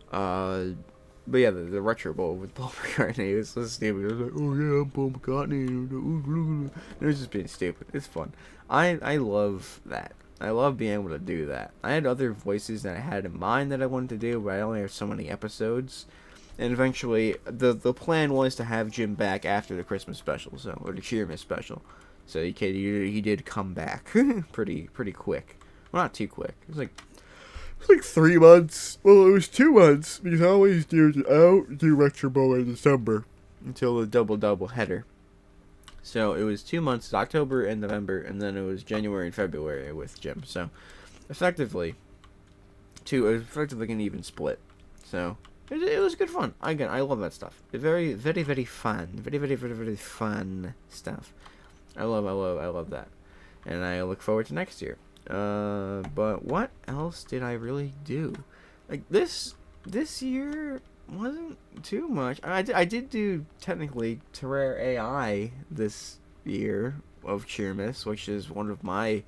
But yeah, the Retro Bowl with Paul McCartney, it was so stupid. It was like, oh yeah, I'm Paul McCartney. It was just being stupid. It's fun. I love that. I love being able to do that. I had other voices that I had in mind that I wanted to do, but I only have so many episodes. And eventually, the plan was to have Jim back after the Christmas special, or the Cheermas special. So he did come back pretty quick. Well, not too quick. It was like 3 months. Well, it was 2 months, because I always do Retro Bowl in December until the double header. So it was 2 months, October and November, and then it was January and February with Jim. So effectively, it was effectively an even split. So it was good fun. Again, I love that stuff. It's very, very, very fun. Very, very, very, very fun stuff. I love that, and I look forward to next year. But what else did I really do? Like, this This year wasn't too much. I did do technically Terraria AI this year of Cheermas, which is one of my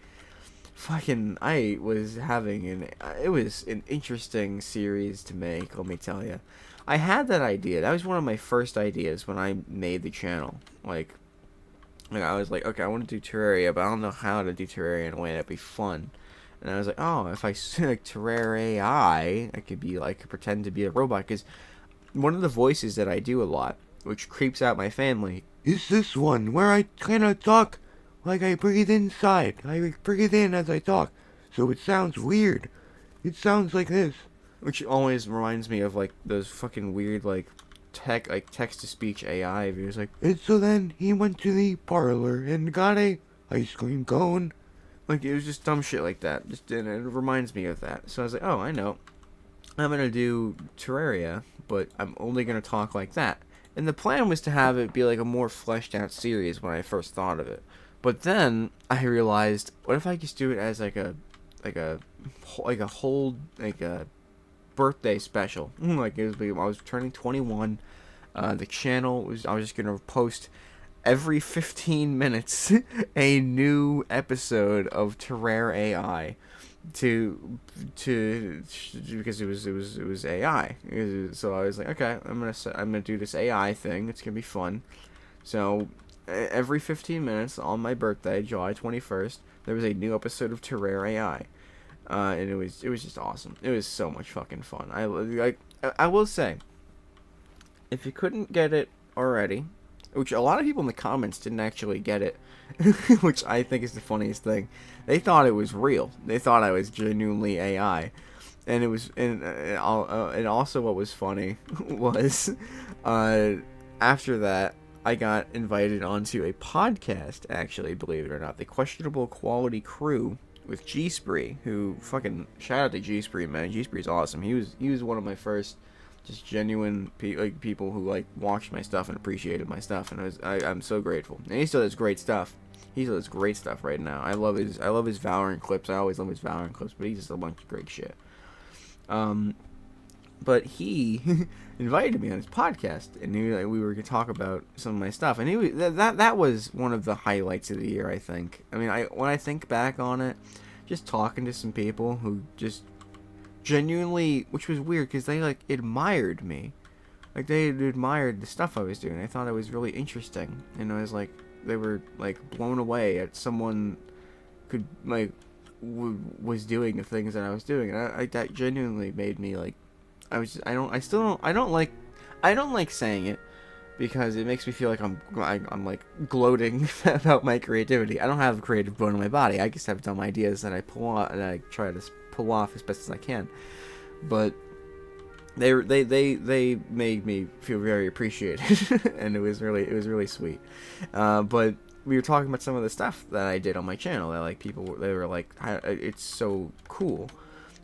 fucking. I was having an. It was an interesting series to make. Let me tell you, I had that idea. That was one of my first ideas when I made the channel. Like I was like, okay, I want to do Terraria, but I don't know how to do Terraria in a way that'd be fun. And I was like, oh, if I like Terraria AI, I could be like pretend to be a robot. Because one of the voices that I do a lot, which creeps out my family, is this one where I kind of talk like I breathe inside. I breathe in as I talk, so it sounds weird. It sounds like this, which always reminds me of like those fucking weird like text to speech AI videos. Like, and so then he went to the parlor and got a ice cream cone. Like, it was just dumb shit like that. Just and it reminds me of that. So I was like, oh, I know. I'm gonna do Terraria, but I'm only gonna talk like that. And the plan was to have it be like a more fleshed out series when I first thought of it. But then I realized, what if I just do it as like a whole like a birthday special? Like it was, I was turning 21. The channel was, I was just gonna post every 15 minutes a new episode of Terraria AI to because it was AI. So I was like, okay, I'm gonna do this AI thing. It's gonna be fun. So every 15 minutes on my birthday, July 21st, there was a new episode of Terraria AI. And it was just awesome. It was so much fucking fun. I will say, if you couldn't get it already, which a lot of people in the comments didn't actually get it, which I think is the funniest thing. They thought it was real. They thought I was genuinely AI, and it was. And also, what was funny was, after that, I got invited onto a podcast. Actually, believe it or not, the Questionable Quality Crew with G Spree, who fucking shout out to G Spree, man. G Spree's awesome. He was one of my first just genuine people who like watched my stuff and appreciated my stuff, and I'm so grateful. And he still does great stuff. He still does great stuff right now. I love his Valorant clips. I always love his Valorant clips, but he does a bunch of great shit. But he invited me on his podcast, and we were gonna talk about some of my stuff, and that was one of the highlights of the year, I think. I mean, when I think back on it, just talking to some people who just genuinely, which was weird because they like admired me, like they admired the stuff I was doing. I thought it was really interesting, and I was like, they were like blown away at someone could like was doing the things that I was doing, and I that genuinely made me like, I don't like saying it because it makes me feel like I'm like gloating about my creativity. I don't have a creative bone in my body. I just have dumb ideas that I pull off and I try to pull off as best as I can. But they made me feel very appreciated, and it was really sweet. But we were talking about some of the stuff that I did on my channel that like they were like, it's so cool.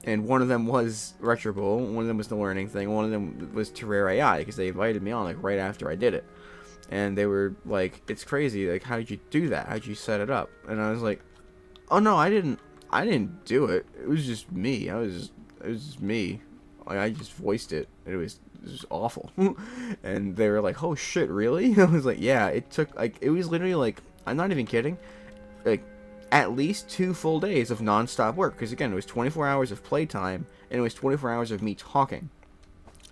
And one of them was Retro Bowl, one of them was the learning thing, one of them was Terraria AI, because they invited me on like right after I did it. And they were like, it's crazy, like, how did you do that? How did you set it up? And I was like, oh no, I didn't do it. It was just me. It was just me. Like, I just voiced it. It was awful. And they were like, oh shit, really? I was like, yeah, it took, like, it was literally like, I'm not even kidding, like, at least 2 full days of non-stop work, because again, it was 24 hours of playtime, and it was 24 hours of me talking.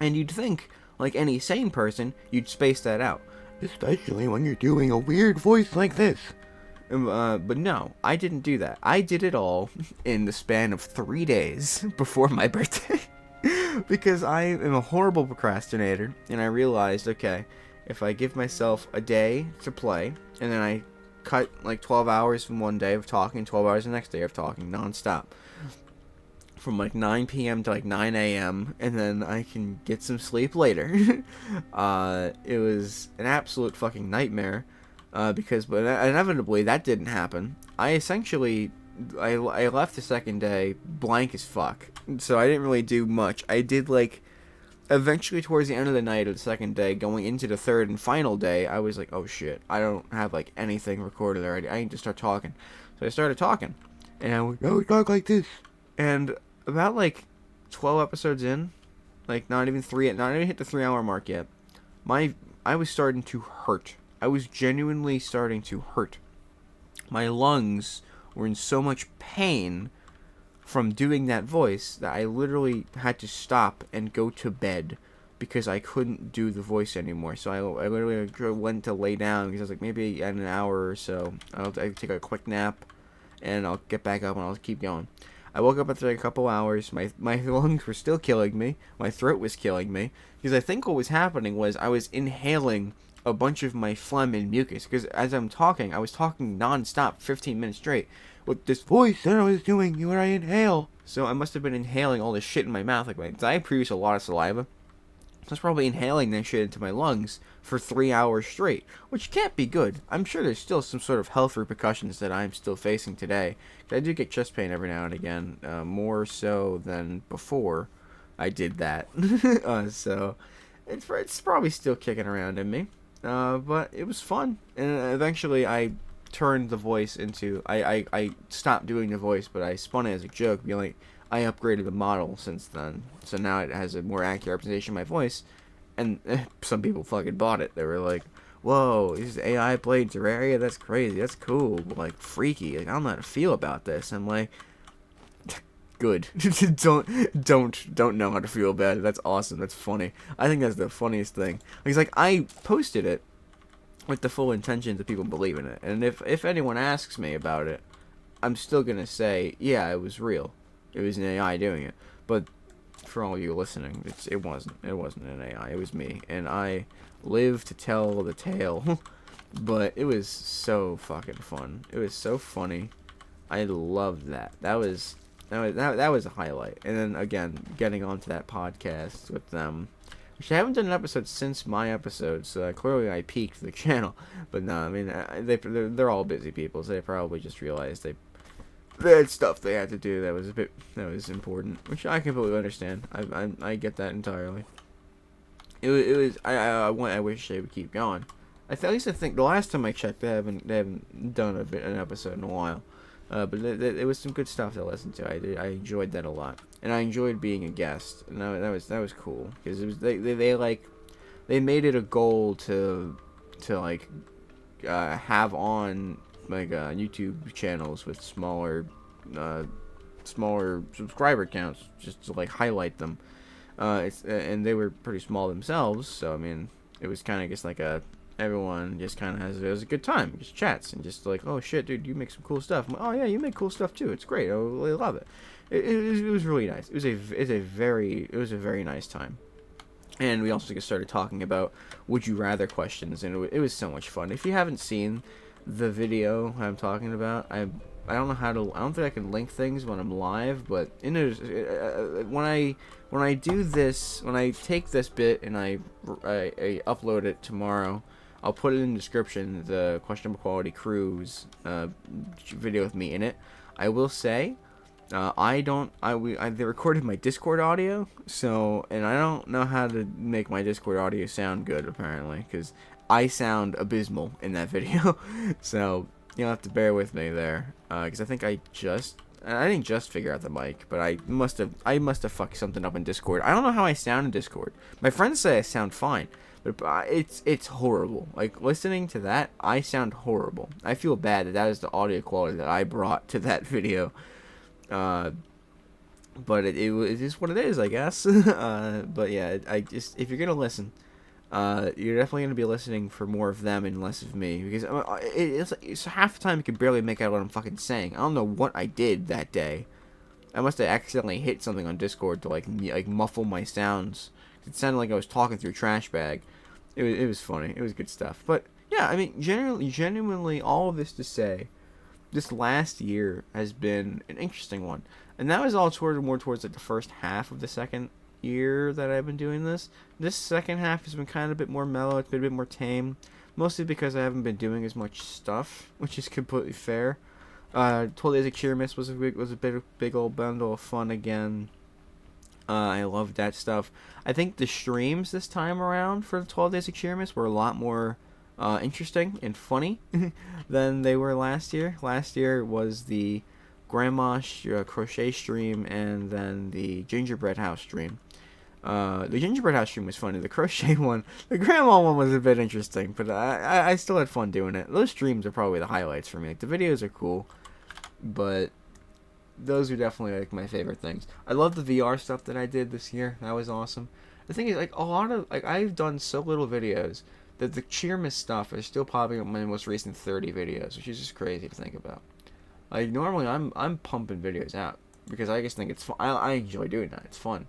And you'd think, like any sane person, you'd space that out, especially when you're doing a weird voice like this. But no, I didn't do that. I did it all in the span of 3 days before my birthday. Because I am a horrible procrastinator, and I realized, okay, if I give myself a day to play, and then I cut like 12 hours from one day of talking, 12 hours the next day of talking non-stop from like 9 p.m. to like 9 a.m. and then I can get some sleep later. It was an absolute fucking nightmare, but inevitably that didn't happen. I left the second day blank as fuck, so I didn't really do much. I did like, eventually towards the end of the night of the second day, going into the third and final day, I was like, oh shit, I don't have like anything recorded already. I need to start talking. So I started talking, and I would talk like this. And about like 12 episodes in, like not even hit the 3 hour mark yet, I was starting to hurt. I was genuinely starting to hurt. My lungs were in so much pain from doing that voice that I literally had to stop and go to bed because I couldn't do the voice anymore. So I literally went to lay down because I was like, maybe in an hour or so I'll take a quick nap and I'll get back up and I'll keep going. I woke up after like a couple hours. My lungs were still killing me. My throat was killing me because I think what was happening was I was inhaling a bunch of my phlegm and mucus because as I'm talking, I was talking non-stop 15 minutes straight with this voice that I was doing when I inhale. So I must have been inhaling all this shit in my mouth. Like I produce a lot of saliva. So I was probably inhaling that shit into my lungs for 3 hours straight, which can't be good. I'm sure there's still some sort of health repercussions that I'm still facing today. I do get chest pain every now and again, more so than before I did that. So it's probably still kicking around in me. But it was fun, and eventually I turned the voice into I stopped doing the voice, but I spun it as a joke, being like, I upgraded the model since then, so now it has a more accurate representation of my voice, and some people fucking bought it. They were like, whoa, this is AI played Terraria? That's crazy, that's cool, like, freaky, like, I don't know how to feel about this. I'm like, good. don't know how to feel about it. That's awesome, that's funny. I think that's the funniest thing. It's like, I posted it with the full intention that people believe in it, and if anyone asks me about it, I'm still gonna say, yeah, it was real. It was an AI doing it. But for all you listening, it wasn't an AI. It was me, and I live to tell the tale. But it was so fucking fun. It was so funny. I loved that. That was a highlight. And then again, getting onto that podcast with them, which I haven't done an episode since my episode, so clearly I peaked the channel. But no, I mean they're all busy people, so they probably just realized they had stuff they had to do that was important, which I completely understand. I get that entirely. It was I wish they would keep going. At least I think the last time I checked, they haven't done an episode in a while. But it was some good stuff to listen to. I enjoyed that a lot, and I enjoyed being a guest, and that was cool because it was they made it a goal to like have on like YouTube channels with smaller subscriber counts, just to like highlight them. And they were pretty small themselves, so I mean it was kind of just like everyone just kind of has a good time, just chats and just like, oh shit dude, you make some cool stuff. I'm like, oh yeah, you make cool stuff too, it's great, I really love it. It was really nice. It was a very nice time. And we also just started talking about would you rather questions, and it was so much fun. If you haven't seen the video I'm talking about, I don't know how to. I don't think I can link things when I'm live, but when I do this, when I take this bit and I upload it tomorrow, I'll put it in the description. The Questionable Quality Cruise video with me in it. I will say, they recorded my Discord audio, so, and I don't know how to make my Discord audio sound good apparently, because I sound abysmal in that video. So you'll have to bear with me there, because I think I didn't just figure out the mic, but I must have fucked something up in Discord. I don't know how I sound in Discord. My friends say I sound fine, but it's horrible. Like, listening to that, I sound horrible. I feel bad that is the audio quality that I brought to that video. But it is what it is, I guess. But yeah, if you're gonna listen, you're definitely gonna be listening for more of them and less of me, because it's half the time you can barely make out what I'm fucking saying. I don't know what I did that day. I must have accidentally hit something on Discord to like muffle my sounds. It sounded like I was talking through a trash bag. It was funny. It was good stuff. But yeah, I mean, genuinely, all of this to say, this last year has been an interesting one, and that was all more towards like the first half of the second year that I've been doing this. This second half has been kind of a bit more mellow. It's been a bit more tame, mostly because I haven't been doing as much stuff, which is completely fair. 12 Days of Cheermas was a big old bundle of fun again. I loved that stuff. I think the streams this time around for the 12 Days of Cheermas were a lot more interesting and funny than they were last year. Last year was the grandma crochet stream and then the gingerbread house stream. The gingerbread house stream was funny. The crochet one, the grandma one was a bit interesting, but I still had fun doing it. Those streams are probably the highlights for me. Like, the videos are cool, but those are definitely like my favorite things. I love the VR stuff that I did this year. That was awesome. The thing is, like, a lot of, like, I've done so little videos that the Cheermas stuff is still popping up in my most recent 30 videos, which is just crazy to think about. Like, normally I'm pumping videos out because I just think it's fun. I enjoy doing that. It's fun.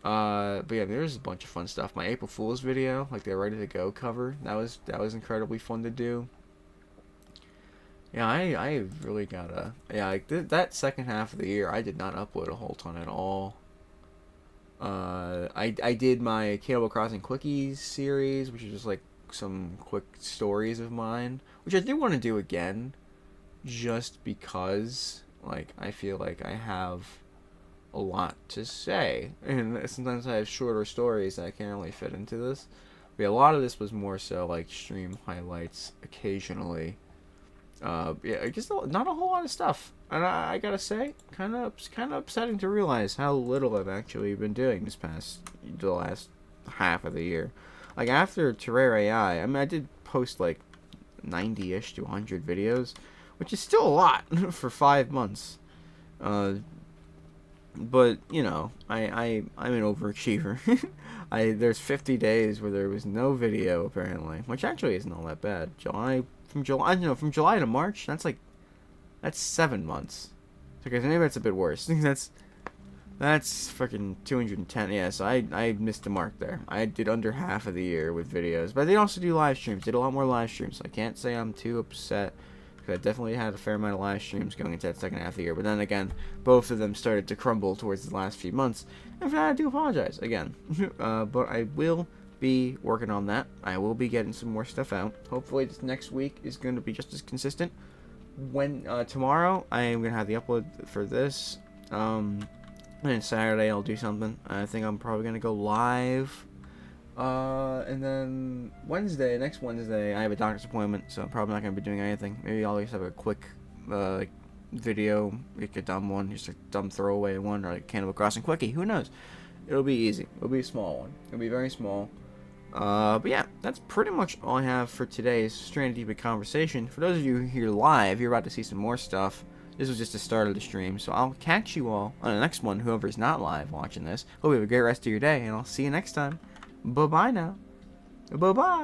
But yeah, there's a bunch of fun stuff. My April Fool's video, like the Ready to Go cover, that was incredibly fun to do. Yeah, I really gotta, yeah, like that second half of the year, I did not upload a whole ton at all. I did my Cannibal Crossing Quickies series, which is just like some quick stories of mine, which I do want to do again, just because, like, I feel like I have a lot to say, and sometimes I have shorter stories that I can't really fit into this. But yeah, a lot of this was more so like stream highlights occasionally. Yeah, just not a whole lot of stuff, and I gotta say, kind of upsetting to realize how little I've actually been doing the last half of the year. Like, after Terraria AI, I mean, I did post like 90-ish to 100 videos, which is still a lot for 5 months. But you know, I'm an overachiever. There's 50 days where there was no video apparently, which actually isn't all that bad. From July to March, that's 7 months. Okay, so maybe that's a bit worse. That's freaking 210. Yeah, so I missed the mark there. I did under half of the year with videos, but I did also do live streams. Did a lot more live streams, so I can't say I'm too upset. I definitely had a fair amount of live streams going into that second half of the year, but then again, both of them started to crumble towards the last few months, and for that I do apologize again. But I will be working on that. I will be getting some more stuff out. Hopefully this next week is going to be just as consistent. Tomorrow I am going to have the upload for this, and then Saturday I'll do something. I think I'm probably going to go live. And then next Wednesday, I have a doctor's appointment, so I'm probably not going to be doing anything. Maybe I'll just have a quick, video, like a dumb one, just a dumb throwaway one, or like Cannibal Crossing Quickie, who knows? It'll be easy. It'll be a small one. It'll be very small. But yeah, that's pretty much all I have for today's Stranded Deep conversation. For those of you here live, you're about to see some more stuff. This was just the start of the stream, so I'll catch you all on the next one, whoever's not live watching this. Hope you have a great rest of your day, and I'll see you next time. Bye-bye now. Bye-bye.